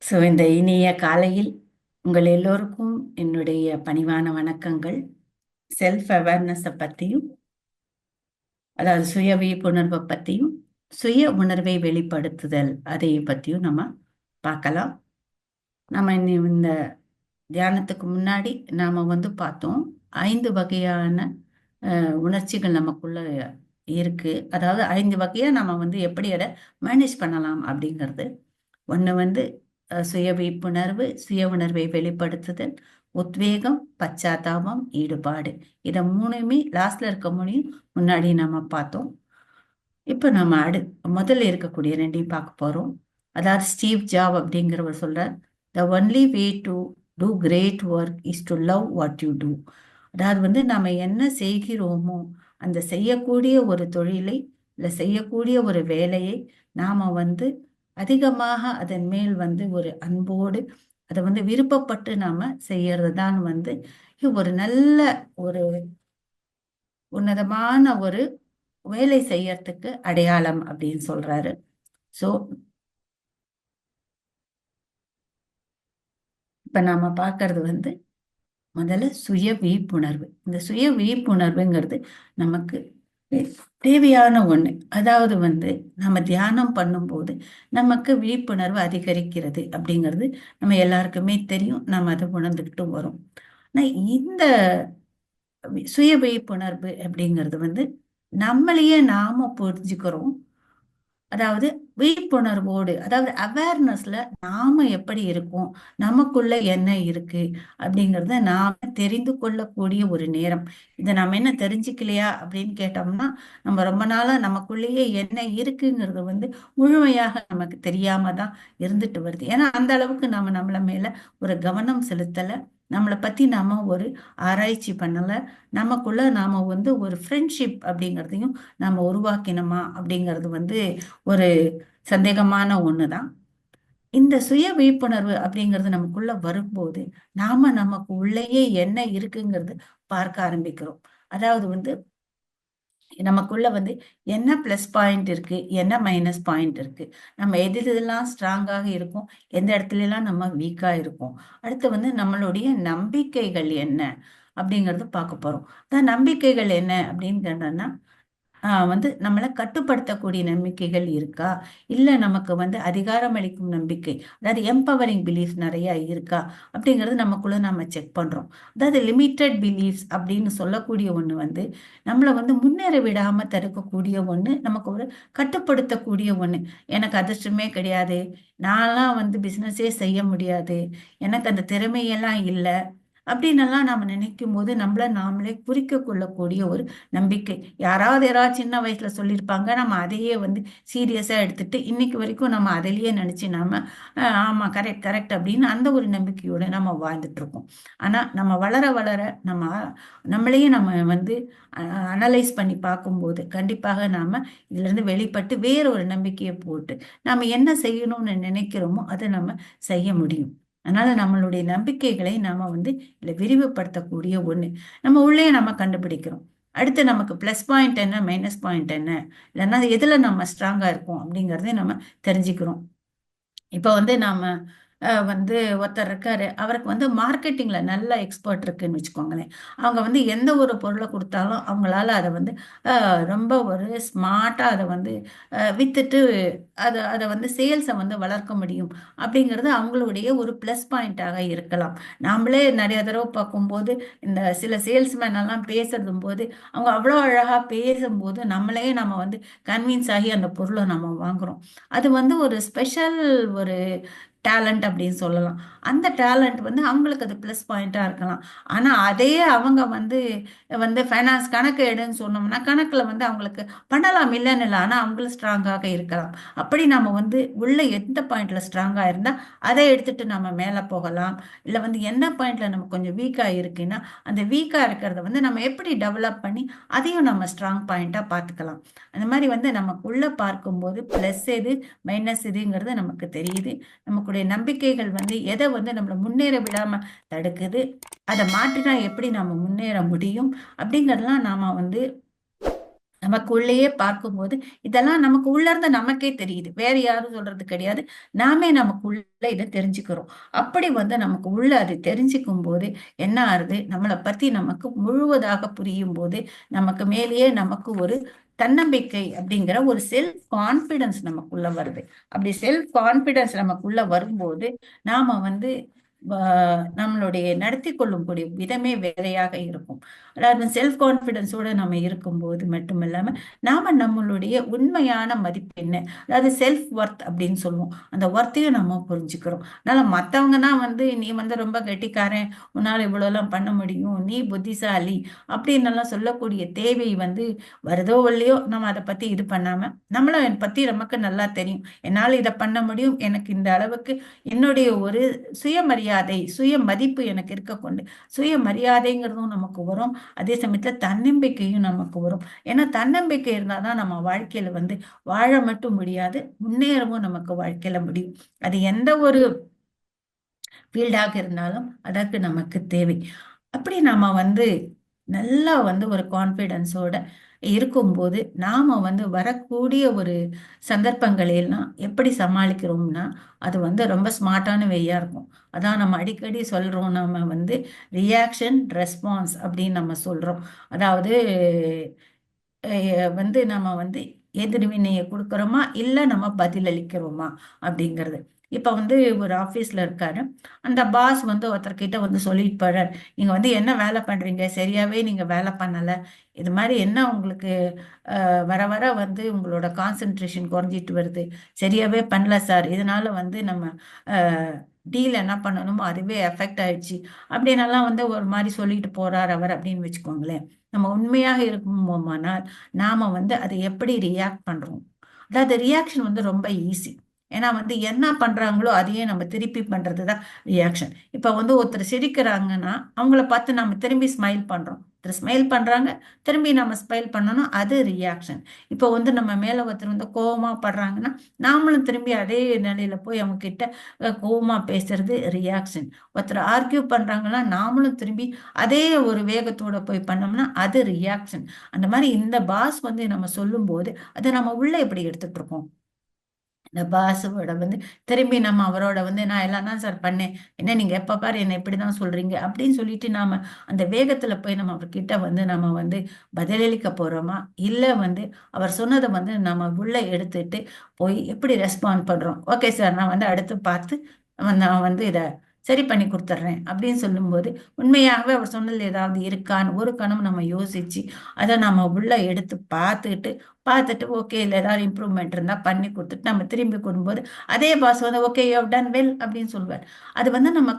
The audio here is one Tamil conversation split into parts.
இந்த இனிய காலையில் உங்கள் எல்லோருக்கும் என்னுடைய பணிவான வணக்கங்கள். செல்ஃப் அவேர்னஸை பற்றியும், அதாவது சுய விழிப்புணர்வை பற்றியும், சுய உணர்வை வெளிப்படுத்துதல் அதை பற்றியும் நம்ம பார்க்கலாம். நம்ம இந்த தியானத்துக்கு முன்னாடி நாம பார்த்தோம் 5 வகையான உணர்ச்சிகள் நமக்குள்ள இருக்கு. அதாவது 5 வகையா நம்ம எப்படி அதை மேனேஜ் பண்ணலாம் அப்படிங்கிறது. ஒன்று சுய விழிப்புணர்வு, சுய உணர்வை வெளிப்படுத்துதல், உத்வேகம், பச்சாத்தாபம், ஈடுபாடு. இதை மூணுமே லாஸ்ட்ல இருக்க முடியும், முன்னாடி நம்ம பார்த்தோம். இப்போ நம்ம முதல்ல இருக்கக்கூடிய ரெண்டையும் பார்க்க போறோம். அதாவது ஸ்டீவ் ஜாப் அப்படிங்கிறவர் சொல்றார், the only way to do great work is to love what you do. அதாவது நம்ம என்ன செய்கிறோமோ அந்த செய்யக்கூடிய ஒரு தொழிலை இல்லை செய்யக்கூடிய ஒரு வேலையை நாம அதிகமாக அதன் மேல் ஒரு அன்போடு அதை விருப்பப்பட்டு நாம செய்யறது தான் ஒரு நல்ல ஒரு உன்னதமான ஒரு வேலை செய்யறதுக்கு அடையாளம் அப்படின்னு சொல்றாரு. சோ இப்ப நாம பாக்குறது முதல்ல சுய விழிப்புணர்வு. இந்த சுய விழிப்புணர்வுங்கிறது நமக்கு தேவையான ஒண்ணு. அதாவது நம்ம தியானம் பண்ணும்போது நமக்கு விழிப்புணர்வு அதிகரிக்கிறது அப்படிங்கிறது நம்ம எல்லாருக்குமே தெரியும். நம்ம அதை உணர்ந்துகிட்டும் வரும். ஆனா இந்த சுய விழிப்புணர்வு அப்படிங்கிறது நம்மளையே நாம புரிஞ்சுக்கிறோம். அதாவது விழிப்புணர்வோடு, அதாவது அவேர்னஸ்ல நாம எப்படி இருக்கோம், நமக்குள்ள என்ன இருக்கு அப்படிங்கிறத நாம தெரிந்து கொள்ளக்கூடிய ஒரு நேரம். இதை நாம என்ன தெரிஞ்சுக்கலையா அப்படின்னு கேட்டோம்னா, நம்ம ரொம்ப நாளா நமக்குள்ளேயே என்ன இருக்குங்கிறது முழுமையாக நமக்கு தெரியாம தான் இருந்துட்டு வருது. ஏன்னா அந்த அளவுக்கு நாம நம்மள மேல ஒரு கவனம் செலுத்தல, நம்மளை பத்தி நாம ஒரு ஆராய்ச்சி பண்ணல, நமக்குள்ள நாம ஒரு ஃப்ரெண்ட்ஷிப் அப்படிங்கிறதையும் நாம உருவாக்கினோமா அப்படிங்கிறது ஒரு சந்தேகமான ஒண்ணுதான். இந்த சுய விழிப்புணர்வு அப்படிங்கிறது நமக்குள்ள வரும்போது நாம நமக்கு உள்ளேயே என்ன இருக்குங்கிறது பார்க்க ஆரம்பிக்கிறோம். அதாவது நமக்குள்ள என்ன பிளஸ் பாயிண்ட் இருக்கு, என்ன மைனஸ் பாயிண்ட் இருக்கு, நம்ம எதெல்லாம் ஸ்ட்ராங்காக இருக்கும், எந்த இடத்துல எல்லாம் நம்ம வீக்கா இருக்கும், அடுத்து நம்மளுடைய நம்பிக்கைகள் என்ன அப்படிங்கறத பார்க்க போறோம். அதான் நம்பிக்கைகள் என்ன அப்படின்னு கேட்டோம்னா, நம்மளை கட்டுப்படுத்தக்கூடிய நம்பிக்கைகள் இருக்கா, இல்ல நமக்கு அதிகாரம் அளிக்கும் நம்பிக்கை, அதாவது எம்பவரிங் பிலீஃப் நிறைய இருக்கா அப்படிங்கிறது நமக்குள்ள நம்ம செக் பண்றோம். அதாவது லிமிட்டட் பிலீஃப்ஸ் அப்படின்னு சொல்லக்கூடிய ஒண்ணு நம்மளை முன்னேற விடாம தடுக்கக்கூடிய ஒண்ணு, நமக்கு ஒரு கட்டுப்படுத்தக்கூடிய ஒண்ணு. எனக்கு அதிர்ஷ்டமே கிடையாது, நான்லாம் பிசினஸே செய்ய முடியாது, எனக்கு அந்த திறமையெல்லாம் இல்லை அப்படின்னெல்லாம் நாம நினைக்கும் போது நம்மள நாமளே குறிக்க கொள்ளக்கூடிய ஒரு நம்பிக்கை. யாராவது சின்ன வயசுல சொல்லியிருப்பாங்க, நம்ம அதையே சீரியஸா எடுத்துட்டு இன்னைக்கு வரைக்கும் நம்ம அதிலேயே நினைச்சு நாம ஆமா கரெக்ட் கரெக்ட் அப்படின்னு அந்த ஒரு நம்பிக்கையோட நம்ம வாழ்ந்துட்டு இருக்கோம். ஆனா நம்ம வளர வளர நம்மளையே நம்ம அனலைஸ் பண்ணி பார்க்கும்போது கண்டிப்பாக நாம இதுல இருந்து வெளிப்பட்டு வேற ஒரு நம்பிக்கையை போட்டு நாம என்ன செய்யணும்னு நினைக்கிறோமோ அதை நம்ம செய்ய முடியும். அதனால நம்மளுடைய நம்பிக்கைகளை நாம இல்ல விரிவுபடுத்தக்கூடிய ஒண்ணு நம்ம உள்ளே நம்ம கண்டுபிடிக்கிறோம். அடுத்து நமக்கு பிளஸ் பாயிண்ட் என்ன, மைனஸ் பாயிண்ட் என்ன, இல்லைன்னா எதுல நம்ம ஸ்ட்ராங்கா இருக்கோம் அப்படிங்கறதையும் நம்ம தெரிஞ்சுக்கிறோம். இப்ப நாம ஒருத்தர் இருக்காரு, அவருக்கு மார்க்கெட்டிங்ல நல்ல எக்ஸ்பர்ட் இருக்குன்னு வச்சுக்கோங்களேன். அவங்க எந்த ஒரு பொருளை கொடுத்தாலும் அவங்களால அதை ரொம்ப ஒரு ஸ்மார்ட்டா அதை வித்துட்டு அதை அதை சேல்ஸை வளர்க்க முடியும் அப்படிங்கிறது அவங்களுடைய ஒரு ப்ளஸ் பாயிண்டாக இருக்கலாம். நாமளே நிறைய தடவை பார்க்கும்போது இந்த சில சேல்ஸ்மேன் எல்லாம் பேசுறதும் போது அவங்க அவ்வளோ அழகா பேசும்போது நம்மளே நம்ம கன்வின்ஸ் ஆகி அந்த பொருளை நம்ம வாங்குறோம். அது ஒரு ஸ்பெஷல் ஒரு டேலண்ட் அப்படின்னு சொல்லலாம். அந்த டேலண்ட் அவங்களுக்கு அது ப்ளஸ் பாயிண்டா இருக்கலாம். ஆனா அதே அவங்க ஃபைனான்ஸ் கணக்கு எடுன்னு சொன்னோம்னா கணக்குல அவங்களுக்கு பண்ணலாம், இல்லைன்னு இல்லை, ஆனா அவங்களும் ஸ்ட்ராங்காக இருக்கலாம். அப்படி நம்ம உள்ள எந்த பாயிண்ட்ல ஸ்ட்ராங்கா இருந்தா அதை எடுத்துட்டு நம்ம மேல போகலாம். இல்ல என்ன பாயிண்ட்ல நம்ம கொஞ்சம் வீக்கா இருக்குன்னா அந்த வீக்கா இருக்கிறத நம்ம எப்படி டெவலப் பண்ணி அதையும் நம்ம ஸ்ட்ராங் பாயிண்டா பார்த்துக்கலாம். அந்த மாதிரி நமக்குள்ள பார்க்கும்போது பிளஸ் எது மைனஸ் எதுங்கிறது நமக்கு தெரியுது. நமக்கு நம்பிக்கைகள் எதை நம்மளை முன்னேற விடாம தடுக்குது, அதை மாற்றினா எப்படி நாம முன்னேற முடியும் அப்படிங்கறதெல்லாம் நாம நமக்குள்ளேயே பார்க்கும்போது இதெல்லாம் நமக்கு உள்ள இருந்து நமக்கே தெரியுது, வேற யாரும் சொல்றது கிடையாது. நாமே நமக்குள்ள இதை தெரிஞ்சுக்கிறோம். அப்படி வந்து நமக்கு உள்ள அது தெரிஞ்சுக்கும் போது என்ன ஆறுது, நம்மளை பத்தி நமக்கு முழுவதாக புரியும் போது நமக்கு மேலேயே நமக்கு ஒரு தன்னம்பிக்கை அப்படிங்கிற ஒரு செல்ஃப் கான்பிடன்ஸ் நமக்குள்ள வருது. அப்படி செல்ஃப் கான்பிடன்ஸ் நமக்குள்ள வரும்போது நாம வந்து நம்மளுடைய நடத்தி கொள்ளும் கூடிய விதமே வேறையாக இருக்கும். அதாவது செல்ஃப் கான்பிடன்ஸோட நம்ம இருக்கும்போது மட்டும் இல்லாம நாம நம்மளுடைய உண்மையான மதிப்பு என்ன, அதாவது செல்ஃப் ஒர்த் அப்படின்னு சொல்லுவோம், அந்த ஒர்த்தையும் நம்ம புரிஞ்சுக்கிறோம். அதனால மத்தவங்கன்னா வந்து நீ வந்து ரொம்ப கெட்டிக்காரன், உன்னால இவ்வளவு எல்லாம் பண்ண முடியும், நீ புத்திசாலி அப்படின்னு எல்லாம் சொல்லக்கூடிய தேவை வந்து வருதோ இல்லையோ, நம்ம அதை பத்தி இது பண்ணாம நம்மள பத்தி நமக்கு நல்லா தெரியும், என்னால இதை பண்ண முடியும், எனக்கு இந்த அளவுக்கு என்னுடைய ஒரு சுயமரியாதை சுய மதிப்பு எனக்கு இருக்க கொண்டு சுயமரியாதைங்கிறதும் நமக்கு வரும். அதே சமயத்துல தன்னம்பிக்கையும் நமக்கு வரும். ஏன்னா தன்னம்பிக்கை இருந்தாதான் நம்ம வாழ்க்கையில வந்து வாழ மட்டும் முடியாது, முன்னேறவும் நமக்கு வாழ்க்கையில முடியும். அது எந்த ஒரு ஃபீல்டாக இருந்தாலும் அதற்கு நமக்கு தேவை. அப்படி நாம வந்து நல்லா வந்து ஒரு கான்ஃபிடென்ஸோட இருக்கும்போது நாம வந்து வரக்கூடிய ஒரு சந்தர்ப்பங்களை எல்லாம் எப்படி சமாளிக்கிறோம்னா அது வந்து ரொம்ப ஸ்மார்ட்டான வேயா இருக்கும். அதான் நம்ம அடிக்கடி சொல்றோம், நம்ம வந்து ரியாக்ஷன் ரெஸ்பான்ஸ் அப்படின்னு நம்ம சொல்றோம். அதாவது வந்து நம்ம வந்து எதிர்வினையை கொடுக்கறோமா இல்ல நம்ம பதில் அளிக்கிறோமா அப்படிங்கிறது. இப்ப வந்து ஒரு ஆபீஸ்ல இருக்காரு, அந்த பாஸ் வந்து ஒருத்தர்கிட்ட வந்து சொல்லிட்டு போறார், நீங்க வந்து என்ன வேலை பண்றீங்க, சரியாவே நீங்க வேலை பண்ணல, இது மாதிரி என்ன உங்களுக்கு வர வர வந்து உங்களோட கான்சென்ட்ரேஷன் குறைஞ்சிட்டு வருது, சரியாவே பண்ணல சார், இதனால வந்து நம்ம டீல் என்ன பண்ணணுமோ அதுவே எஃபெக்ட் ஆயிடுச்சு அப்படின்னெல்லாம் வந்து ஒரு மாதிரி சொல்லிட்டு போறார் அவர் அப்படின்னு வச்சுக்கோங்களேன். நம்ம உண்மையாக இருக்குமோமானால் நாம வந்து அதை எப்படி ரியாக்ட் பண்றோம், அதாவது ரியாக்ஷன் வந்து ரொம்ப ஈஸி. ஏன்னா வந்து என்ன பண்றாங்களோ அதையே நம்ம திருப்பி பண்றதுதான் ரியாக்ஷன். இப்ப வந்து ஒருத்தர் சிரிக்கிறாங்கன்னா அவங்கள பார்த்து நம்ம திரும்பி ஸ்மைல் பண்றோம், ஒருத்தர் ஸ்மைல் பண்றாங்க திரும்பி நம்ம ஸ்மைல் பண்ணணும், அது ரியாக்ஷன். இப்போ வந்து நம்ம மேல ஒருத்தர் வந்து கோவமா படுறாங்கன்னா நாமளும் திரும்பி அதே நிலையில போய் அவங்க கிட்ட கோவமா பேசுறது ரியாக்ஷன். ஒருத்தர் ஆர்கியூ பண்றாங்கன்னா நாமளும் திரும்பி அதே ஒரு வேகத்தோட போய் பண்ணோம்னா அது ரியாக்ஷன். அந்த மாதிரி இந்த பாஸ் வந்து நம்ம சொல்லும் போது அதை நம்ம உள்ள எப்படி எடுத்துட்டு இருக்கோம், இந்த பாஸோட வந்து திரும்பி நம்ம அவரோட வந்து நான் எல்லாம் தான் சார் பண்ணேன், என்ன நீங்க எப்ப பாரு என்ன இப்படிதான் சொல்றீங்க அப்படின்னு சொல்லிட்டு நாம அந்த வேகத்துல போய் நம்ம அவர்கிட்ட வந்து நம்ம வந்து பதிலளிக்க போறோமா, இல்ல வந்து அவர் சொன்னதை வந்து நம்ம உள்ள எடுத்துட்டு போய் எப்படி ரெஸ்பாண்ட் பண்றோம், ஓகே சார் நான் வந்து அடுத்து பார்த்து நான் வந்து இதை சரி பண்ணி கொடுத்துட்றேன் அப்படின்னு சொல்லும்போது உண்மையாகவே அவர் சொன்னதுல ஏதாவது இருக்கான்னு ஒரு கணம் நம்ம யோசிச்சு அதை நம்ம உள்ள எடுத்து பார்த்துட்டு ஓகே இல்லை ஏதாவது இம்ப்ரூவ்மெண்ட் இருந்தால் பண்ணி கொடுத்துட்டு நம்ம திரும்பி கொடுக்கும்போது அதே பாஸ் வந்து okay you have done well அப்படின்னு சொல்லுவார். அது வந்து நம்ம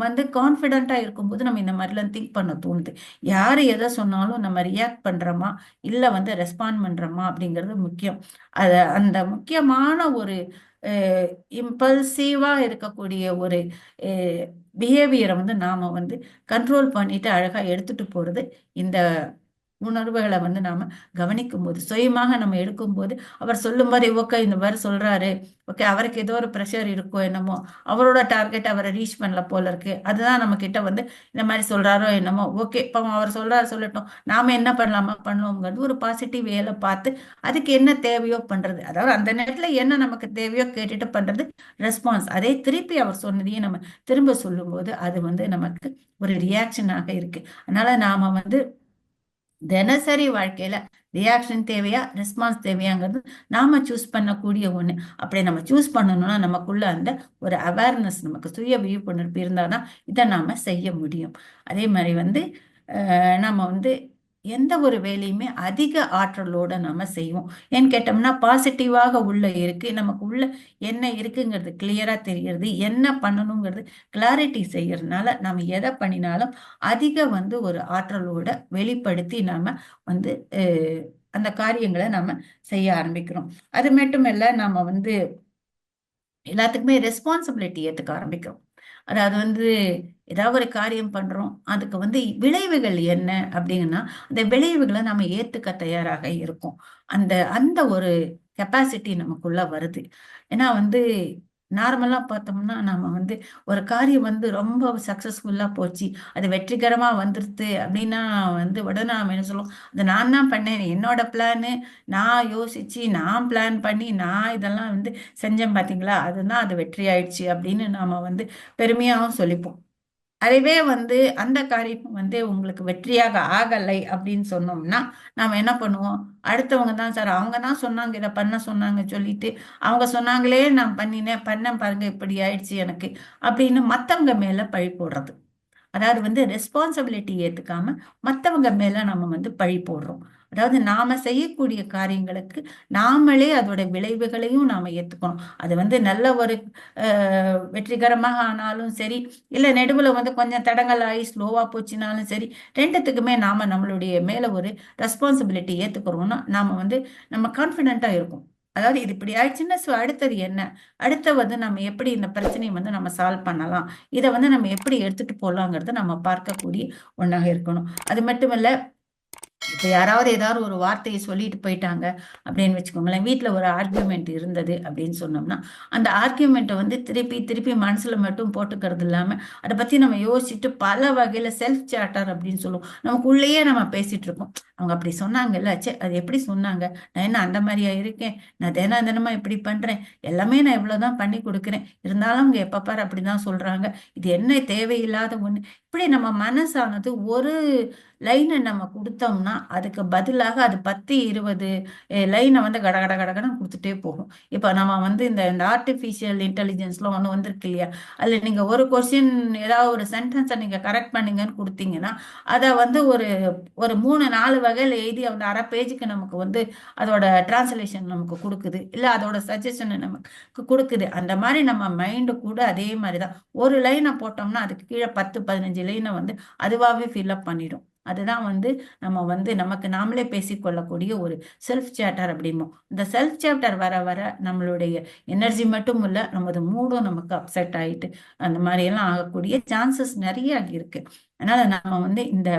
வந்து கான்ஃபிடென்ட்டாக இருக்கும்போது நம்ம இந்த மாதிரிலாம் திங்க் பண்ண தோணுது. யார் எதை சொன்னாலும் நம்ம ரியாக்ட் பண்ணுறோமா இல்லை வந்து ரெஸ்பாண்ட் பண்ணுறோமா அப்படிங்கிறது முக்கியம். அது அந்த முக்கியமான ஒரு இம்பல்சிவா இருக்கக்கூடிய ஒரு பிஹேவியரை வந்து நாம வந்து கண்ட்ரோல் பண்ணிட்டு அழகா எடுத்துட்டு போறது இந்த உணர்வுகளை வந்து நாம கவனிக்கும் போது சுயமாக நம்ம எடுக்கும்போது அவர் சொல்லும் போது ஓகே இந்த மாதிரி சொல்றாரு, ஓகே அவருக்கு ஏதோ ஒரு ப்ரெஷர் இருக்கோ என்னமோ, அவரோட டார்கெட் அவரை ரீச் பண்ணல போல இருக்கு, அதுதான் நம்ம கிட்ட வந்து இந்த மாதிரி சொல்றாரோ என்னமோ, ஓகே இப்போ அவர் சொல்றாரு சொல்லட்டும், நாம என்ன பண்ணலாமா பண்ணுவோங்கிறது ஒரு பாசிட்டிவ் வேலை பார்த்து அதுக்கு என்ன தேவையோ பண்றது. அதாவது அந்த நேரத்துல என்ன நமக்கு தேவையோ கேட்டுட்டு பண்றது ரெஸ்பான்ஸ். அதே திருப்பி அவர் சொன்னதையே நம்ம திரும்ப சொல்லும்போது அது வந்து நமக்கு ஒரு ரியாக்ஷனாக இருக்கு. அதனால நாம வந்து தினசரி வாழ்க்கையில ரியாக்ஷன் தேவையா ரெஸ்பான்ஸ் தேவையாங்கிறது நாம சூஸ் பண்ணக்கூடிய ஒண்ணு. அப்படி நம்ம சூஸ் பண்ணணும்னா நமக்குள்ள அந்த ஒரு அவேர்னஸ் நமக்கு சுய விழிப்புணர்வு இருந்தாதான் இதை நாம செய்ய முடியும். அதே மாதிரி வந்து நம்ம வந்து எந்த ஒரு வேலையுமே அதிக ஆற்றலோட நம்ம செய்வோம். ஏன்னு கேட்டோம்னா பாசிட்டிவாக உள்ள இருக்கு, நமக்கு உள்ள என்ன இருக்குங்கிறது கிளியரா தெரிகிறது, என்ன பண்ணணுங்கிறது கிளாரிட்டி செய்யறதுனால நம்ம எதை பண்ணினாலும் அதிக வந்து ஒரு ஆற்றலோட வெளிப்படுத்தி நாம வந்து அந்த காரியங்களை நம்ம செய்ய ஆரம்பிக்கிறோம். அது மட்டுமல்ல நம்ம வந்து எல்லாத்துக்குமே ரெஸ்பான்சிபிலிட்டி ஏத்துக்க ஆரம்பிக்கிறோம். அதாவது வந்து ஏதாவது ஒரு காரியம் பண்றோம் அதுக்கு வந்து விளைவுகள் என்ன அப்படிங்கன்னா அந்த விளைவுகளை நம்ம ஏத்துக்க தயாராக இருக்கும். அந்த அந்த ஒரு கெப்பாசிட்டி நமக்குள்ள வருது. ஏன்னா வந்து நார்மலா பார்த்தோம்னா நம்ம வந்து ஒரு காரியம் வந்து ரொம்ப சக்சஸ்ஃபுல்லா போச்சு, அது வெற்றிகரமா வந்துருது அப்படின்னா வந்து உடனே நாம என்ன சொல்லுவோம், அது நான் தான் பண்ணேன், என்னோட பிளானு, நான் யோசிச்சு நான் பிளான் பண்ணி நான் இதெல்லாம் வந்து செஞ்சேன் பாத்தீங்களா, அதுதான் அது வெற்றி ஆயிடுச்சு அப்படின்னு நாம வந்து பெருமையாவும் சொல்லிப்போம். அதுவே வந்து அந்த காரியம் வந்து உங்களுக்கு வெற்றியாக ஆகலை அப்படின்னு சொன்னோம்னா நாம என்ன பண்ணுவோம், அடுத்தவங்க தான் சார், அவங்க தான் சொன்னாங்க இதை பண்ண சொன்னாங்க சொல்லிட்டு, அவங்க சொன்னாங்களே நான் பண்ணினேன் பண்ணேன் பாருங்க இப்படி ஆயிடுச்சு எனக்கு அப்படின்னு மத்தவங்க மேல பழி போடுறது. அதாவது வந்து ரெஸ்பான்சிபிலிட்டி ஏத்துக்காம மத்தவங்க மேல நம்ம வந்து பழி போடுறோம். அதாவது நாம செய்யக்கூடிய காரியங்களுக்கு நாமளே அதோட விளைவுகளையும் நாம ஏத்துக்கணும். அது வந்து நல்ல ஒரு வெற்றிகரமாக ஆனாலும் சரி, இல்ல நெடுவுல வந்து கொஞ்சம் தடங்கள் ஆகி ஸ்லோவா போச்சுனாலும் சரி, ரெண்டுத்துக்குமே நாம நம்மளுடைய மேல ஒரு ரெஸ்பான்சிபிலிட்டி ஏத்துக்கிறோம்னா நாம வந்து நம்ம கான்பிடென்ட்டா இருக்கும். அதாவது இது இப்படி ஆயிடுச்சுன்னா அடுத்தது என்ன, அடுத்த வந்து நம்ம எப்படி இந்த பிரச்சனையை வந்து நம்ம சால்வ் பண்ணலாம், இதை வந்து நம்ம எப்படி எடுத்துட்டு போலாங்கிறத நம்ம பார்க்கக்கூடிய ஒண்ணாக இருக்கணும். அது மட்டும் இல்ல, இப்ப யாராவது ஏதாவது ஒரு வார்த்தையை சொல்லிட்டு போயிட்டாங்க அப்படின்னு வச்சுக்கோங்களேன், வீட்ல ஒரு ஆர்கியூமெண்ட் இருந்தது அப்படின்னு சொன்னோம்னா, அந்த ஆர்கியூமெண்ட்டை வந்து திருப்பி திருப்பி மனசுல மட்டும் போட்டுக்கிறது இல்லாம, அதை பத்தி நம்ம யோசிச்சுட்டு பல வகையில செல்ஃப் சாட்டர் அப்படின்னு சொல்லுவோம். நமக்குள்ளேயே நம்ம பேசிட்டு இருக்கோம். அவங்க அப்படி சொன்னாங்கல்ல, ச்சே அது எப்படி சொன்னாங்க, நான் என்ன அந்த மாதிரியா இருக்கேன், நான் தினம் தினமா இப்படி பண்றேன், எல்லாமே நான் இவ்வளவுதான் பண்ணி கொடுக்குறேன், இருந்தாலும் அவங்க எப்ப பாரு அப்படிதான் சொல்றாங்க, இது என்ன தேவையில்லாத ஒண்ணு. இப்படி நம்ம மனசானது ஒரு லைனை நம்ம கொடுத்தோம்னா அதுக்கு பதிலாக அது 10 20 லைனை வந்து கட கட கடகடன்னு கொடுத்துட்டே போகும். இப்போ நம்ம வந்து இந்த இந்த ஆர்டிஃபிஷியல் இன்டெலிஜென்ஸ்லாம் ஒன்று வந்திருக்கு இல்லையா, அதில் நீங்கள் ஒரு கொஸ்டின் ஏதாவது ஒரு சென்டென்ஸை நீங்கள் கரெக்ட் பண்ணுங்கன்னு கொடுத்தீங்கன்னா அதை வந்து ஒரு ஒரு 3 4 வகையில் எழுதி அந்த அரை பேஜுக்கு நமக்கு வந்து அதோட டிரான்ஸ்லேஷன் நமக்கு கொடுக்குது, இல்லை அதோட சஜஷன் நமக்கு கொடுக்குது. அந்த மாதிரி நம்ம மைண்டு கூட அதே மாதிரி தான், ஒரு லைனை போட்டோம்னா அதுக்கு கீழே 10 15 லைனை வந்து அதுவாகவே ஃபில்அப் பண்ணிடும். அதுதான் வந்து நம்ம வந்து நமக்கு நாமளே பேசிக்கொள்ளக்கூடிய ஒரு செல்ஃப் சேட்டர் அப்படிம்போம். இந்த செல்ஃப் சேட்டர் வர வர நம்மளுடைய எனர்ஜி மட்டும் இல்ல, நமது மூடும் நமக்கு அப்செட் ஆயிட்டு அந்த மாதிரி எல்லாம் ஆகக்கூடிய சான்சஸ் நிறைய இருக்கு. அதனால நம்ம வந்து இந்த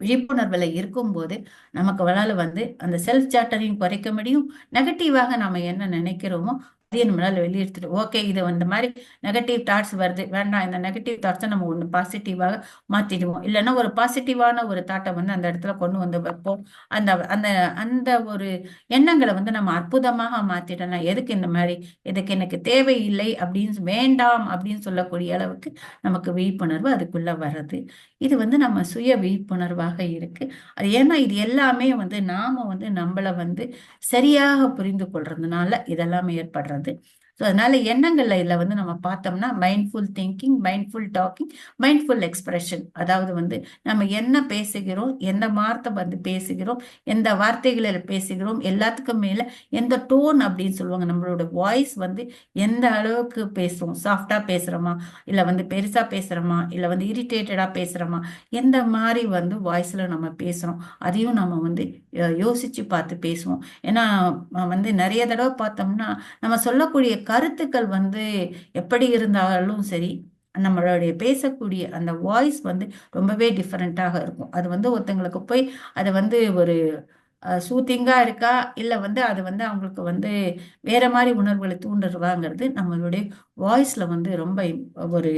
விழிப்புணர்வுல இருக்கும்போது நமக்கு வளால வந்து அந்த செல்ஃப் சார்ட்டரையும் குறைக்க முடியும். நெகட்டிவாக நாம என்ன நினைக்கிறோமோ அதையும் நம்மளால வெளியெடுத்துட்டு ஓகே இது இந்த மாதிரி நெகட்டிவ் தாட்ஸ் வருது வேண்டாம், இந்த நெகட்டிவ் தாட்ஸை நம்ம ஒண்ணு பாசிட்டிவாக மாத்திடுவோம். இல்லைன்னா ஒரு பாசிட்டிவான ஒரு தாட்டை வந்து அந்த இடத்துல கொண்டு வந்து வைப்போம். அந்த அந்த அந்த ஒரு எண்ணங்களை வந்து நம்ம அற்புதமாக மாத்திடலாம். எதுக்கு இந்த மாதிரி, எதுக்கு எனக்கு தேவையில்லை அப்படின்னு வேண்டாம் அப்படின்னு சொல்லக்கூடிய அளவுக்கு நமக்கு விழிப்புணர்வு அதுக்குள்ள வர்றது. இது வந்து நம்ம சுய விழிப்புணர்வாக இருக்கு. அது ஏன்னா இது எல்லாமே வந்து நாம வந்து நம்மள வந்து சரியாக புரிந்து கொள்றதுனால இதெல்லாம் ஏற்படுறது. ஸோ அதனால எண்ணங்கள்ல இதுல வந்து நம்ம பார்த்தோம்னா mindful thinking, mindful talking, mindful expression. அதாவது வந்து நம்ம என்ன பேசுகிறோம், எந்த வார்த்தை வந்து பேசுகிறோம், எந்த வார்த்தைகளில் பேசுகிறோம், எல்லாத்துக்கும் மேல எந்த டோன் அப்படின்னு சொல்லுவாங்க, நம்மளோட வாய்ஸ் வந்து எந்த அளவுக்கு பேசுவோம், சாஃப்டா பேசுறோமா, இல்ல வந்து பெருசா பேசுறோமா, இல்ல வந்து இரிட்டேட்டடா பேசுறோமா, எந்த மாதிரி வந்து வாய்ஸ்ல நம்ம பேசுறோம், அதையும் நம்ம வந்து யோசிச்சு பார்த்து பேசுவோம். ஏன்னா வந்து நிறைய தடவை பார்த்தோம்னா நம்ம சொல்லக்கூடிய கருத்துக்கள் வந்து எப்படி இருந்தாலும் சரி, நம்மளுடைய பேசக்கூடிய அந்த வாய்ஸ் வந்து ரொம்பவே டிஃபரெண்டாக இருக்கும். அது வந்து ஒருத்தங்களுக்கு போய் அதை வந்து ஒரு சூத்திங்கா இருக்கா, இல்ல வந்து அது வந்து அவங்களுக்கு வந்து வேற மாதிரி உணர்வுகளை தூண்டுறதாங்கிறது நம்மளுடைய வாய்ஸ்ல வந்து ரொம்ப ஒரு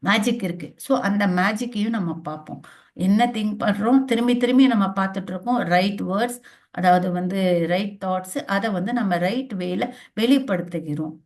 மேஜிக் இருக்கு. ஸோ அந்த மேஜிக்கையும் நம்ம பார்ப்போம். என்ன திங்க் பண்றோம், திரும்பி திரும்பி நம்ம பார்த்துட்டு இருக்கோம். ரைட் வேர்ட்ஸ், அதாவது வந்து ரைட் தாட்ஸ், அதை வந்து நம்ம ரைட் வேல வெளிப்படுத்துகிறோம்.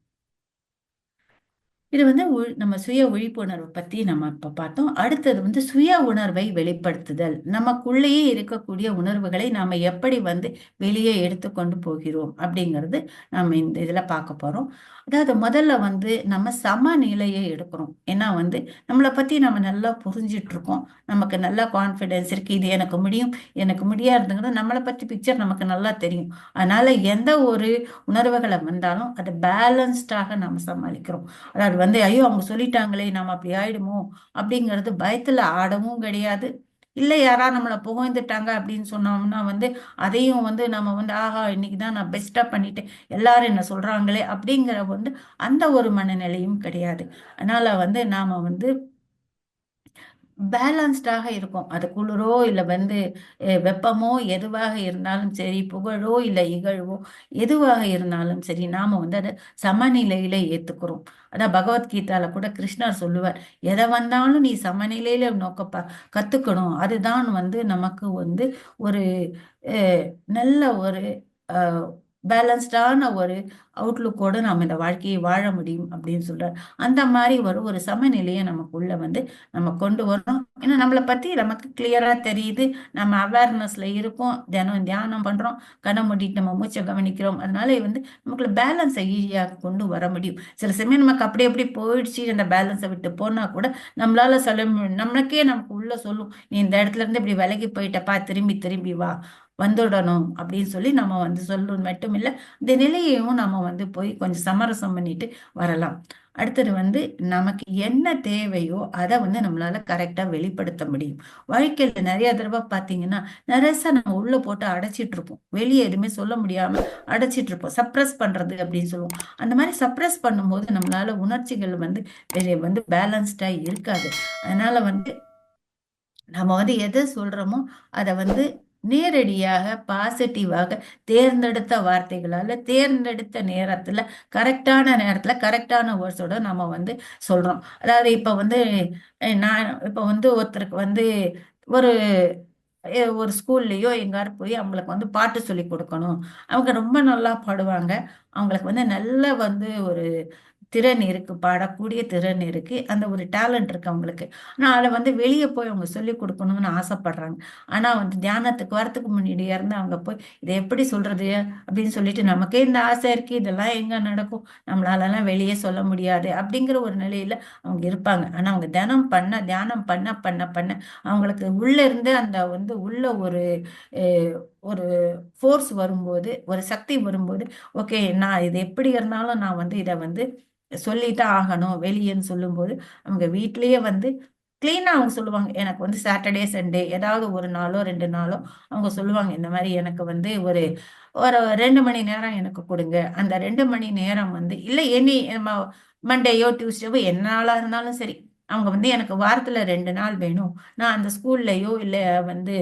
இது வந்து நம்ம சுய விழிப்புணர்வு பத்தி நம்ம இப்ப பார்த்தோம். அடுத்தது வந்து சுய உணர்வை வெளிப்படுத்துதல். நமக்குள்ளேயே இருக்கக்கூடிய உணர்வுகளை நாம எப்படி வந்து வெளியே எடுத்துக்கொண்டு போகிறோம் அப்படிங்கிறது நம்ம இந்த இதுல பார்க்க போறோம். அதாவது முதல்ல வந்து நம்ம சமநிலையை எடுக்கிறோம். ஏன்னா வந்து நம்மளை பத்தி நம்ம நல்லா புரிஞ்சிட்டு இருக்கோம். நமக்கு நல்ல கான்ஃபிடென்ஸ் இருக்கு. இது எனக்கு முடியும், எனக்கு முடியாதுங்கிறது நம்மளை பத்தி பிக்சர் நமக்கு நல்லா தெரியும். அதனால எந்த ஒரு உணர்வுகளை வந்தாலும் அதை பேலன்ஸ்டாக நாம சமாளிக்கிறோம். அதாவது வந்து ஐயோ அவங்க சொல்லிட்டாங்களே நாம அப்படி ஆயிடுமோ அப்படிங்கிறது பயத்துல ஆடவும் கிடையாது. இல்லை யாரா நம்மளை புகழ்ந்துட்டாங்க அப்படின்னு சொன்னோம்னா வந்து அதையும் வந்து நம்ம வந்து ஆஹா இன்னைக்கு தான் நான் பெஸ்டா பண்ணிட்டேன், எல்லாரும் என்ன சொல்றாங்களே அப்படிங்கிற வந்து அந்த ஒரு மனநிலையும் கிடையாது. அதனால வந்து நாம வந்து பேலன்ஸ்டாக இருக்கும். அது குளிரோ இல்லை வந்து வெப்பமோ எதுவாக இருந்தாலும் சரி, புகழோ இல்லை இகழ்வோ எதுவாக இருந்தாலும் சரி, நாம வந்து அதை சமநிலையில ஏத்துக்கிறோம். அதான் பகவத்கீதால கூட கிருஷ்ணர் சொல்லுவார், எதை வந்தாலும் நீ சமநிலையில நோக்கப்பா கத்துக்கணும். அதுதான் வந்து நமக்கு வந்து ஒரு அஹ், நல்ல ஒரு பேலன்ஸ்டான ஒரு அவுட்லுக்கோட நாம் இந்த வாழ்க்கையை வாழ முடியும் அப்படின்னு சொல்றார். அந்த மாதிரி ஒரு சமநிலையை நமக்குள்ள வந்து நம்ம கொண்டு வரணும். ஏன்னா நம்மளை பத்தி நமக்கு கிளியரா தெரியுது, நம்ம அவேர்னஸ்ல இருக்கோம், தினம் தியானம் பண்றோம், கண்ணை மூடிட்டு நம்ம மூச்சை கவனிக்கிறோம். அதனால வந்து நமக்குள்ள பேலன்ஸை ஈஸியா கொண்டு வர முடியும். சில சமயம் நமக்கு அப்படி அப்படி போயிடுச்சு, அந்த பேலன்ஸை விட்டு போனா கூட நம்மளால சொல்ல நம்மளுக்கே நமக்கு உள்ள சொல்லும், நீ இந்த இடத்துல இருந்து இப்படி விலகி போயிட்டப்பா, திரும்பி திரும்பி வா, வந்துடணும் அப்படின்னு சொல்லி நம்ம வந்து சொல்லணும் மட்டும் இல்லை, இந்த நிலையையும் நம்ம வந்து போய் கொஞ்சம் சமரசம் பண்ணிட்டு வரலாம். அடுத்தது வந்து நமக்கு என்ன தேவையோ அதை வந்து நம்மளால கரெக்டா வெளிப்படுத்த முடியும். வாழ்க்கையில நிறைய தடவை பார்த்தீங்கன்னா, நிறைய நம்ம உள்ள போட்டு அடைச்சிட்டு இருப்போம், வெளியே எதுவுமே சொல்ல முடியாம அடைச்சிட்டு இருப்போம், சப்ரஸ் பண்றது அப்படின்னு சொல்லுவோம். அந்த மாதிரி சப்ரஸ் பண்ணும்போது நம்மளால உணர்ச்சிகள் வந்து வந்து பேலன்ஸ்டா இருக்காது. அதனால வந்து நம்ம வந்து எதை சொல்றோமோ அதை வந்து நேரடியாக பாசிட்டிவாக தேர்ந்தெடுத்த வார்த்தைகளால தேர்ந்தெடுத்த நேரத்துல கரெக்டான நேரத்துல கரெக்டான வேர்ட்ஸோட நம்ம வந்து சொல்றோம். அதாவது இப்ப வந்து நான் இப்ப வந்து ஒருத்தருக்கு வந்து ஒரு ஒரு ஸ்கூல்லயோ எங்காரு போய் அவங்களுக்கு வந்து பாட்டு சொல்லி கொடுக்கணும். அவங்க ரொம்ப நல்லா பாடுவாங்க. அவங்களுக்கு வந்து நல்ல வந்து ஒரு திறன் இருக்கு, பாடக்கூடிய திறன் இருக்கு, அந்த ஒரு டேலண்ட் இருக்கு அவங்களுக்கு. ஆனா அதை வந்து வெளியே போய் அவங்க சொல்லி கொடுக்கணும்னு ஆசைப்படுறாங்க. ஆனா வந்து தியானத்துக்கு வரத்துக்கு முன்னாடியே இருந்து அவங்க போய் இதை எப்படி சொல்றது அப்படின்னு சொல்லிட்டு, நமக்கே இந்த ஆசை இருக்கு, இதெல்லாம் எங்க நடக்கும், நம்மளாலலாம் வெளியே சொல்ல முடியாது அப்படிங்கிற ஒரு நிலையில அவங்க இருப்பாங்க. ஆனா அவங்க தியானம் பண்ண பண்ண பண்ண அவங்களுக்கு உள்ள இருந்து அந்த வந்து உள்ள அஹ், ஒரு ஃபோர்ஸ் வரும்போது, ஒரு சக்தி வரும்போது, ஓகே நான் இது எப்படி இருந்தாலும் நான் வந்து இதை வந்து சொல்லித்தான் ஆகணும் வெளியேன்னு சொல்லும்போது, அவங்க வீட்லயே வந்து கிளீனா அவங்க சொல்லுவாங்க. எனக்கு வந்து சாட்டர்டே சண்டே ஏதாவது ஒரு நாளோ 2 நாளோ அவங்க சொல்லுவாங்க, இந்த மாதிரி எனக்கு வந்து ஒரு ஒரு 2 மணி நேரம் எனக்கு கொடுங்க. அந்த 2 மணி நேரம் வந்து இல்லை, எனி மண்டேயோ டியூஸ்டேவோ என்ன நாளா இருந்தாலும் சரி, அவங்க வந்து எனக்கு வாரத்துல 2 நாள் வேணும், நான் அந்த ஸ்கூல்லையோ இல்லை வந்து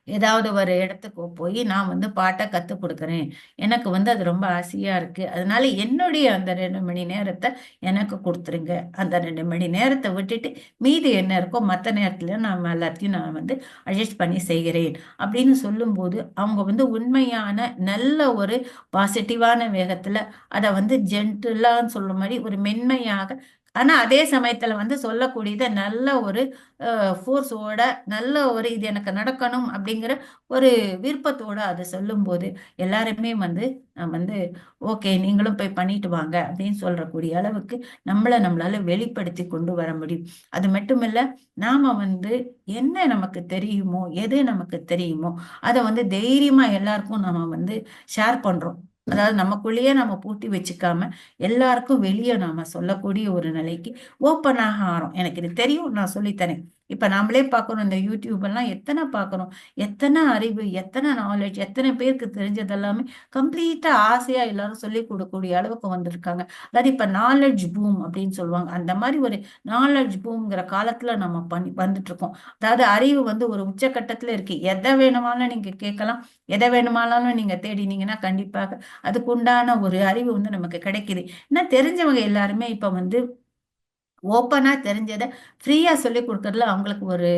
ஏதாவது ஒரு இடத்துக்கு போய் நான் வந்து பாட்டை கற்றுக் கொடுக்குறேன், எனக்கு வந்து அது ரொம்ப ஆசையா இருக்கு, அதனால என்னுடைய அந்த 2 மணி நேரத்தை எனக்கு கொடுத்துருங்க. அந்த 2 மணி நேரத்தை விட்டுட்டு மீதி என்ன இருக்கோ மற்ற நேரத்துல நான் எல்லாத்தையும் நான் வந்து அட்ஜஸ்ட் பண்ணி செய்கிறேன் அப்படின்னு சொல்லும்போது, அவங்க வந்து உண்மையான நல்ல ஒரு பாசிட்டிவான வேகத்துல அதை வந்து ஜென்டிலான்னு சொல்ற மாதிரி ஒரு மென்மையாக, ஆனா அதே சமயத்துல வந்து சொல்லக்கூடியதை நல்ல ஒரு ஃபோர்ஸோட, நல்ல ஒரு இது எனக்கு நடக்கணும் அப்படிங்கிற ஒரு விருப்பத்தோட அதை சொல்லும்போது, எல்லாருமே வந்து வந்து ஓகே நீங்களும் போய் பண்ணிட்டு வாங்க அப்படின்னு சொல்றக்கூடிய அளவுக்கு நம்மளால வெளிப்படுத்தி கொண்டு வர முடியும். அது மட்டும் இல்ல, நாம வந்து என்ன நமக்கு தெரியுமோ, எது நமக்கு தெரியுமோ அதை வந்து தைரியமா எல்லாருக்கும் நாம வந்து ஷேர் பண்றோம். அதாவது நமக்குள்ளேயே நம்ம பூட்டி வச்சுக்காம எல்லாருக்கும் வெளியே நாம சொல்லக்கூடிய ஒரு நிலைக்கு ஓப்பனாக ஆறோம். எனக்கு இது தெரியும், நான் சொல்லித்தரேன். இப்ப நாமளே பார்க்கணும், இந்த யூடியூப் எல்லாம் எத்தனை பார்க்கறோம், எத்தனை அறிவு, எத்தனை நாலேஜ், எத்தனை பேருக்கு தெரிஞ்சது எல்லாமே கம்ப்ளீட்டா ஆசையா எல்லாரும் சொல்லி கொடுக்கக்கூடிய அளவுக்கு வந்திருக்காங்க. அதாவது இப்ப நாலேஜ் பூம் அப்படின்னு சொல்லுவாங்க, அந்த மாதிரி ஒரு நாலேஜ் பூம்ங்கிற காலத்துல நம்ம பண்ணி வந்துட்டு இருக்கோம். அதாவது அறிவு வந்து ஒரு உச்சக்கட்டத்துல இருக்கு, எதை வேணுமானாலும் நீங்க கேட்கலாம், எதை வேணுமானாலும் நீங்க தேடினீங்கன்னா கண்டிப்பாக அதுக்கு உண்டான ஒரு அறிவு வந்து நமக்கு கிடைக்குது. ஏன்னா தெரிஞ்சவங்க எல்லாருமே இப்ப வந்து ஓப்பனா தெரிஞ்சதை ஃப்ரீயா சொல்லி கொடுக்கறதுல அவங்களுக்கு ஒரு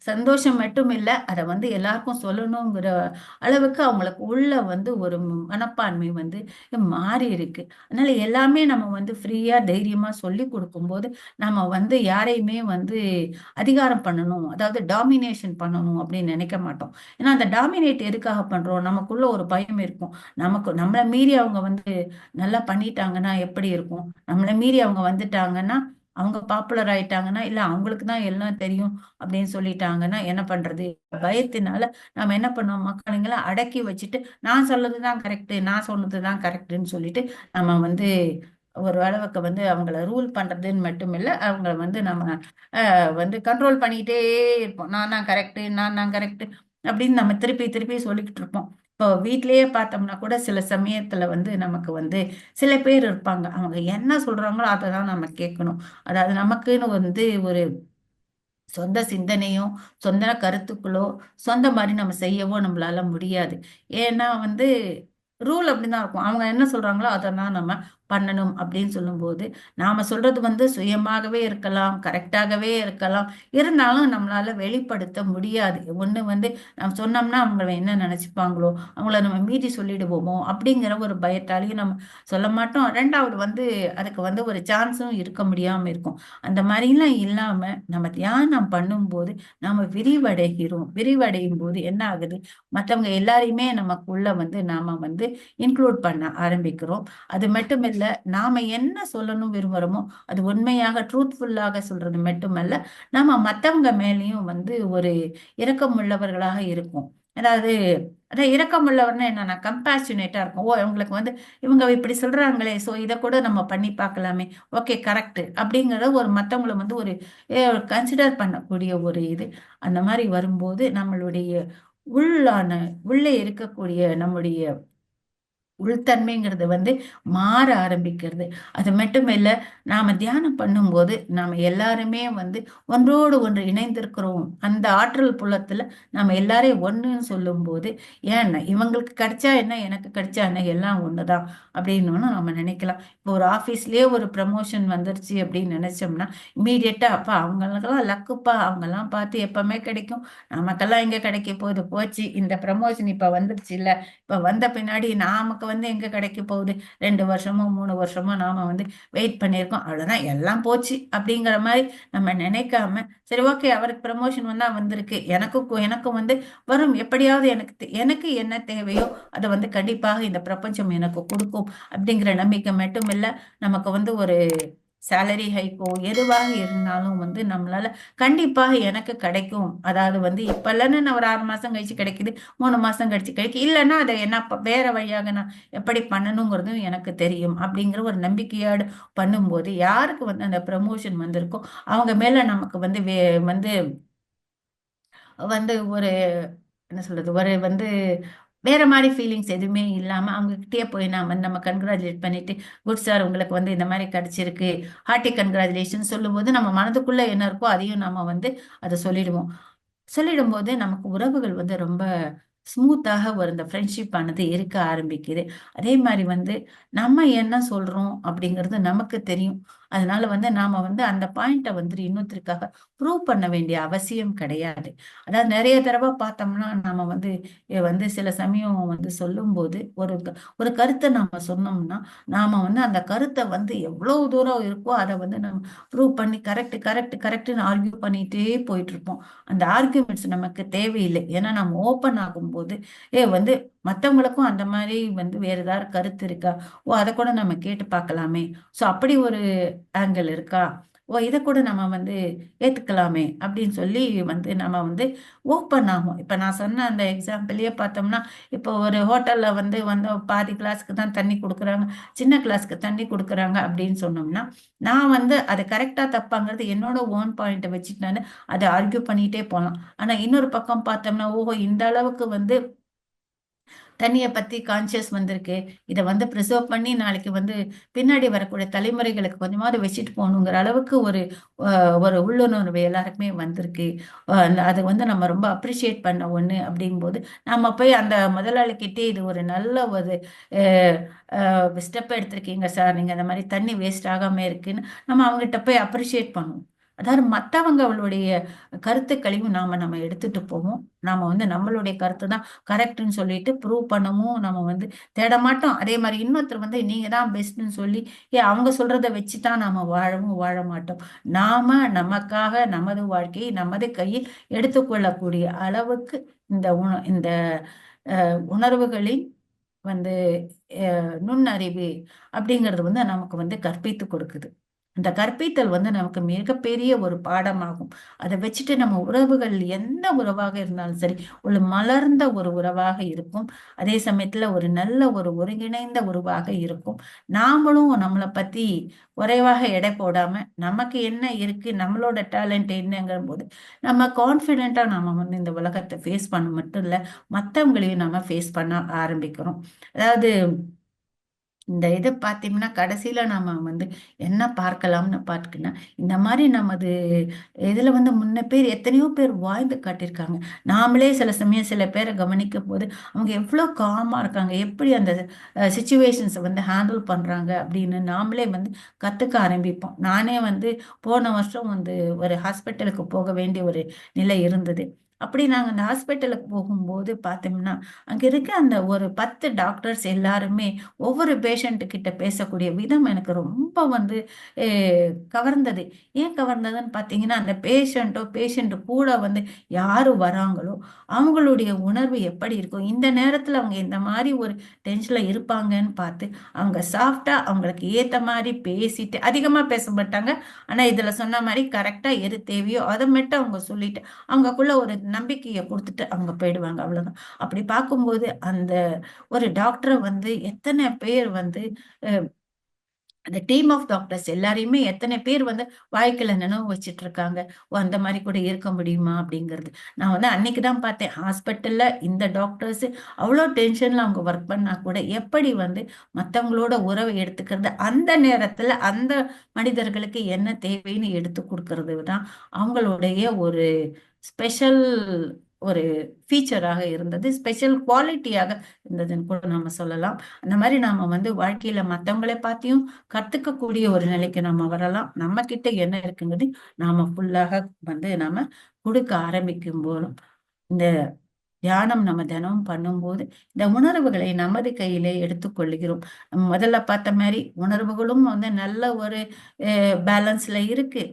சந்தோஷம் மட்டும் இல்லை, அதை வந்து எல்லாருக்கும் சொல்லணுங்கிற அளவுக்கு அவங்களுக்கு உள்ள வந்து ஒரு மனப்பான்மை வந்து மாறி இருக்கு. அதனால எல்லாமே நம்ம வந்து ஃப்ரீயா தைரியமா சொல்லி கொடுக்கும்போது, நம்ம வந்து யாரையுமே வந்து அதிகாரம் பண்ணணும், அதாவது டாமினேஷன் பண்ணணும் அப்படின்னு நினைக்க மாட்டோம். ஏன்னா அந்த டாமினேட் எதுக்காக பண்றோம், நமக்குள்ள ஒரு பயம் இருக்கும். நம்மளை மீறி அவங்க வந்து நல்லா பண்ணிட்டாங்கன்னா எப்படி இருக்கும், நம்மளை மீறி அவங்க வந்துட்டாங்கன்னா, அவங்க பாப்புலர் ஆயிட்டாங்கன்னா, இல்ல அவங்களுக்கு தான் எல்லாம் தெரியும் அப்படின்னு சொல்லிட்டாங்கன்னா என்ன பண்றது, பயத்தினால நம்ம என்ன பண்ணுவோம், மக்களுங்களை அடக்கி வச்சுட்டு நான் சொல்லதுதான் கரெக்ட், நான் சொன்னதுதான் கரெக்ட்னு சொல்லிட்டு நம்ம வந்து ஒரு அளவுக்கு வந்து அவங்கள ரூல் பண்றதுன்னு மட்டும் இல்ல, அவங்கள வந்து நம்ம வந்து கண்ட்ரோல் பண்ணிக்கிட்டே இருப்போம். நான் தான் கரெக்ட், நான் தான் கரெக்ட் அப்படின்னு நம்ம திருப்பி திருப்பி சொல்லிக்கிட்டு இருப்போம். இப்போ வீட்லயே பார்த்தோம்னா கூட சில சமயத்துல வந்து நமக்கு வந்து சில பேர் இருப்பாங்க, அவங்க என்ன சொல்றாங்களோ அதை தான் நம்ம கேட்கணும். அதாவது நமக்குன்னு வந்து ஒரு சொந்த சிந்தனையும் சொந்த கருத்துக்களோ சொந்த மாதிரி நம்ம செய்யவோ நம்மளால முடியாது. ஏன்னா வந்து ரூல் அப்படிதான் இருக்கும். அவங்க என்ன சொல்றாங்களோ அதெல்லாம் நம்ம பண்ணணும் அப்படின்னு சொல்லும்போது நாம சொல்றது வந்து சுயமாகவே இருக்கலாம், கரெக்டாகவே இருக்கலாம். இருந்தாலும் நம்மளால வெளிப்படுத்த முடியாது. ஒண்ணு வந்து நம்ம சொன்னோம்னா அவங்க என்ன நினைச்சுப்பாங்களோ, அவங்கள நம்ம மீறி சொல்லிடுவோமோ அப்படிங்கிற ஒரு பயத்தாலையும் நம்ம சொல்ல மாட்டோம். ரெண்டாவது வந்து அதுக்கு வந்து ஒரு சான்ஸும் இருக்க முடியாம இருக்கும். அந்த மாதிரிலாம் இல்லாம நம்ம தியானம் பண்ணும்போது நாம விரிவடைகிறோம். விரிவடையும் போது என்ன ஆகுது, மற்றவங்க எல்லாரையுமே நமக்குள்ள வந்து நாம வந்து இன்க்ளூட் பண்ண ஆரம்பிக்கிறோம். அது மட்டும் இல்ல, நாம என்ன சொல்லணும் விரும்புறோமோ அது உண்மையாக ட்ரூத்ஃபுல்லாக சொல்றது மட்டுமல்ல, நம்ம மத்தவங்க மேலேயும் வந்து ஒரு இரக்கமுள்ளவர்களாக இருக்கும். அதாவது அதான் இரக்கமுள்ளவர்னா என்னன்னா கம்பேஷனேட்டா இருக்கும். ஓ, இவங்களுக்கு வந்து இவங்க இப்படி சொல்றாங்களே, சோ இதை கூட நம்ம பண்ணி பார்க்கலாமே, ஓகே கரெக்ட் அப்படிங்கிற ஒரு மத்தவங்களை வந்து ஒரு கன்சிடர் பண்ணக்கூடிய ஒரு இது. அந்த மாதிரி வரும்போது நம்மளுடைய உள்ளான உள்ளே இருக்கக்கூடிய நம்முடைய உள்தன்மைங்கிறது வந்து மாற ஆரம்பிக்கிறது. அது மட்டும் இல்ல, நாம தியானம் பண்ணும்போது நாம எல்லாருமே வந்து ஒன்றோடு ஒன்று இணைந்திருக்கிறோம். அந்த ஆற்றல் புலத்துல நம்ம எல்லாரையும் ஒண்ணுன்னு சொல்லும்போது, ஏன்னா இவங்களுக்கு கிடைச்சா என்ன, எனக்கு கிடைச்சா என்ன, எல்லாம் ஒண்ணுதான் அப்படின்னு நம்ம நினைக்கலாம். இப்போ ஒரு ஆபீஸ்லயே ஒரு ப்ரமோஷன் வந்துருச்சு அப்படின்னு நினைச்சோம்னா இம்மீடியட்டா அப்பா அவங்களுக்கெல்லாம் லக்குப்பா, அவங்கெல்லாம் பார்த்து எப்பவுமே கிடைக்கும், நமக்கெல்லாம் எங்க கிடைக்க போகுது, போச்சு இந்த ப்ரமோஷன் இப்ப வந்துருச்சு இல்ல, இப்ப வந்த பின்னாடி நமக்கு வந்து எங்க கிடைக்க போகுது, 2 வருஷமோ 3 வருஷமோ நாம வந்து வெயிட் பண்ணியிருக்கோம், அவ்வளவுதான் எல்லாம் போச்சு அப்படிங்கிற மாதிரி நம்ம நினைக்காம, சரி ஓகே அவருக்கு ப்ரமோஷன் வந்தா வந்திருக்கு, எனக்கும் வந்து வரும், எப்படியாவது எனக்கு என்ன தேவையோ அதை வந்து கண்டிப்பாக இந்த பிரபஞ்சம் எனக்கு கொடுக்கும் அப்படிங்கிற நம்பிக்கை மட்டும் இல்ல, நமக்கு வந்து ஒரு சேலரி ஹைக்கோ எதுவாக இருந்தாலும் வந்து நம்மளால கண்டிப்பாக எனக்கு கிடைக்கும். அதாவது வந்து இப்ப இல்லைன்னு நான் ஒரு 6 மாசம் கழிச்சு கிடைக்குது, 3 மாசம் கழிச்சு கிடைக்கும், இல்லைன்னா அதை என்ன வேற வழியாக நான் எப்படி பண்ணணுங்கிறதும் எனக்கு தெரியும் அப்படிங்கிற ஒரு நம்பிக்கையோடு பண்ணும்போது யாருக்கு வந்து அந்த ப்ரமோஷன் வந்திருக்கோ அவங்க மேல நமக்கு வந்து வந்து வந்து ஒரு என்ன சொல்றது, ஒரு வந்து வேற மாதிரி ஃபீலிங்ஸ் எதுவுமே இல்லாம அவங்க கிட்டயே போய் நாம வந்து நம்ம கன்கிராச்சுலேட் பண்ணிட்டு, குட் சார் உங்களுக்கு வந்து இந்த மாதிரி கிடைச்சிருக்கு, ஹார்ட்டி கன்கிராச்சுலேஷன் சொல்லும்போது நம்ம மனதுக்குள்ள என்ன இருக்கோ அதையும் நாம வந்து அதை சொல்லிடுவோம். சொல்லிடும்போது நமக்கு உறவுகள் வந்து ரொம்ப ஸ்மூத்தாக ஒரு இந்த ஃப்ரெண்ட்ஷிப் ஆனது இருக்க ஆரம்பிக்குது. அதே மாதிரி வந்து நம்ம என்ன சொல்றோம் அப்படிங்கிறது நமக்கு தெரியும். அதனால வந்து நாம வந்து அந்த பாயிண்ட வந்து இன்னொருத்தருக்காக ப்ரூவ் பண்ண வேண்டிய அவசியம் கிடையாது. அதாவது நிறைய தடவை பார்த்தோம்னா நாம வந்து வந்து சில சமயம் வந்து சொல்லும்போது ஒரு கருத்தை நாம சொன்னோம்னா நாம வந்து அந்த கருத்தை வந்து எவ்வளவு தூரம் இருக்கோ அதை வந்து நம்ம ப்ரூவ் பண்ணி கரெக்ட் கரெக்ட் கரெக்ட்னு ஆர்கியூ பண்ணிட்டே போயிட்டு இருப்போம். அந்த ஆர்குமெண்ட்ஸ் நமக்கு தேவையில்லை. ஏன்னா நம்ம ஓப்பன் ஆகும்போது வந்து மற்றவங்களுக்கும் அந்த மாதிரி வந்து வேற ஏதாவது கருத்து இருக்கா, ஓ அதை கூட நம்ம கேட்டு பார்க்கலாமே, ஸோ அப்படி ஒரு ஆங்கிள் இருக்கா, ஓ இதை கூட நம்ம வந்து ஏத்துக்கலாமே அப்படின்னு சொல்லி வந்து நம்ம வந்து ஓப்பன் ஆகும். இப்ப நான் சொன்ன அந்த எக்ஸாம்பிளே பார்த்தோம்னா, இப்போ ஒரு ஹோட்டல்ல வந்து வந்து பாதி கிளாஸ்க்கு தான் தண்ணி கொடுக்குறாங்க, சின்ன கிளாஸ்க்கு தண்ணி கொடுக்குறாங்க அப்படின்னு சொன்னோம்னா நான் வந்து அது கரெக்டா தப்பாங்கிறது என்னோட ஓன் பாயிண்ட்டை வச்சுட்டு நான் அதை ஆர்கியூ பண்ணிட்டே போகலாம். ஆனா இன்னொரு பக்கம் பார்த்தோம்னா, ஓஹோ இந்த அளவுக்கு வந்து தண்ணிய பத்தி கான்சியஸ் வந்திருக்கு, இதை வந்து ப்ரிசர்வ் பண்ணி நாளைக்கு வந்து பின்னாடி வரக்கூடிய தலைமுறைகளுக்கு கொஞ்சமாவது வச்சுட்டு போகணுங்கிற அளவுக்கு ஒரு உள்ளுணர்வு எல்லாருக்குமே வந்திருக்கு. அது வந்து நம்ம ரொம்ப அப்ரிஷியேட் பண்ண ஒண்ணு அப்படிங்கும்போது நம்ம போய் அந்த முதலாளிகிட்டே இது ஒரு நல்ல ஒரு ஸ்டெப் எடுத்திருக்கீங்க சார், நீங்க அந்த மாதிரி தண்ணி வேஸ்ட் ஆகாம இருக்குன்னு நம்ம அவங்ககிட்ட போய் அப்ரிஷியேட் பண்ணுவோம். அதாவது மற்றவங்க அவளுடைய கருத்துக்களையும் நம்ம எடுத்துட்டு போவோம். நாம வந்து நம்மளுடைய கருத்து தான் கரெக்ட்னு சொல்லிட்டு ப்ரூவ் பண்ணவும் நம்ம வந்து தேட மாட்டோம். அதே மாதிரி இன்னொருத்தர் வந்து நீங்க தான் பெஸ்ட்னு சொல்லி அவங்க சொல்றதை வச்சுதான் நாம வாழவும் வாழ மாட்டோம். நாம நமக்காக நமது வாழ்க்கையை நமது கையில் எடுத்துக்கொள்ளக்கூடிய அளவுக்கு இந்த உணர்வுகளின் வந்து நுண்ணறிவு அப்படிங்கிறது வந்து நமக்கு வந்து கற்பித்து கொடுக்குது. அந்த கற்பித்தல் வந்து நமக்கு மிகப்பெரிய ஒரு பாடமாகும். அதை வச்சுட்டு நம்ம உறவுகள் எந்த உறவாக இருந்தாலும் சரி ஒரு மலர்ந்த ஒரு உறவாக இருக்கும். அதே சமயத்துல ஒரு நல்ல ஒரு ஒருங்கிணைந்த உறவாக இருக்கும். நாமளும் நம்மளை பத்தி குறைவாக எடை போடாம நமக்கு என்ன இருக்கு, நம்மளோட டேலண்ட் என்னங்கிற போது நம்ம கான்பிடென்ட்டா நாம வந்து இந்த உலகத்தை ஃபேஸ் பண்ண மட்டும் இல்ல, மற்றவங்களையும் நம்ம ஃபேஸ் பண்ண ஆரம்பிக்கிறோம். அதாவது இந்த இதை பார்த்தீங்கன்னா கடைசியில நாம வந்து என்ன பார்க்கலாம்னு பார்த்துக்கினா, இந்த மாதிரி நமது இதுல வந்து முன்ன பேர் எத்தனையோ பேர் வாழ்ந்து காட்டியிருக்காங்க. நாமளே சில சமயம் சில பேரை கவனிக்கும் போது அவங்க எவ்வளோ காமா இருக்காங்க, எப்படி அந்த சுச்சுவேஷன்ஸை வந்து ஹேண்டில் பண்றாங்க அப்படின்னு நாமளே வந்து கத்துக்க ஆரம்பிப்போம். நானே வந்து போன வருஷம் வந்து ஒரு ஹாஸ்பிட்டலுக்கு போக வேண்டிய ஒரு நிலை இருந்தது. அப்படி நாங்க அந்த ஹாஸ்பிட்டலுக்கு போகும்போது பார்த்தோம்னா, அங்க இருக்க அந்த ஒரு 10 டாக்டர்ஸ் எல்லாருமே ஒவ்வொரு பேஷண்ட் கிட்ட பேசக்கூடிய விதம் எனக்கு ரொம்ப வந்து கவர்ந்தது. ஏன் கவர்ந்ததுன்னு பார்த்தீங்கன்னா, அந்த பேஷண்ட் கூட வந்து யாரு வராங்களோ, அவங்களுடைய உணர்வு எப்படி இருக்கும்? இந்த நேரத்துல அவங்க இந்த மாரி ஒரு டென்ஷன்ல இருப்பாங்கன்னு பார்த்து, அவங்க சாஃப்ட்டா அவங்களுக்கு ஏத்த மாரி பேசிட்டு அதிகமா பேச மாட்டாங்க. ஆனா இதுல சொன்ன மாரி கரெக்ட்டா எது தேவையோ அத மட்டும் அவங்க சொல்லிட்டு, அவங்களுக்குள்ள ஒரு நம்பிக்கைய குடுத்துட்டு அவங்க போயிடுவாங்க. அவ்வளவுதான். அப்படி பார்க்கும்போது அந்த ஒரு டாக்டர வந்து எத்தனை பேர் வந்து அ அந்த டீம் ஆஃப் டாக்டர்ஸ் எல்லாரையுமே எத்தனை பேர் வந்து வாழ்க்கையில நினைவு வச்சுட்டு இருக்காங்க. ஓ! அந்த மாரி கூட இருக்க முடியுமா? அப்படிங்கிறது. நான் வந்து அன்னைக்கு தான் பார்த்தேன். ஹாஸ்பிட்டல்ல இந்த டாக்டர்ஸ் அவ்ளோ டென்ஷன்ல அவங்க ஒர்க் பண்ணா கூட எப்படி வந்து மத்தவங்களோட உறவ எடுத்துக்கிறது, அந்த நேரத்துல அந்த மனிதர்களுக்கு என்ன தேவைன்னு எடுத்து குடுக்கறது தான் அவங்களுடைய ஒரு ஸ்பெஷல் ஒரு ஃபீச்சராக இருந்தது. ஸ்பெஷல் குவாலிட்டியாக இருந்ததுன்னு கூட நாம சொல்லலாம். அந்த மாரி நாம வந்து வாழ்க்கையில மத்தவங்கள பார்த்தியும் கத்துக்கக்கூடிய ஒரு நிலைக்கு நம்ம வரலாம். நம்ம கிட்ட என்ன இருக்குங்கிறது நாம ஃபுல்லாக வந்து நாம குடுக்க ஆரம்பிக்கும் போதும், இந்த தியானம் நம்ம தினமும் பண்ணும்போது, இந்த உணர்வுகளை நமது கையிலே எடுத்துக்கொள்கிறோம். நம்ம முதல்ல பார்த்த மாரி உணர்வுகளும் வந்து நல்ல ஒரு பேலன்ஸ்ல இருக்கு.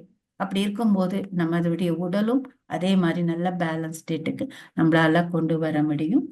அப்படி இருக்கும்போது நம்மளுடைய உடலும் அதே மாரி நல்ல பேலன்ஸ் ஸ்டேட்டுக்கு நம்மளால கொண்டு வர முடியும்.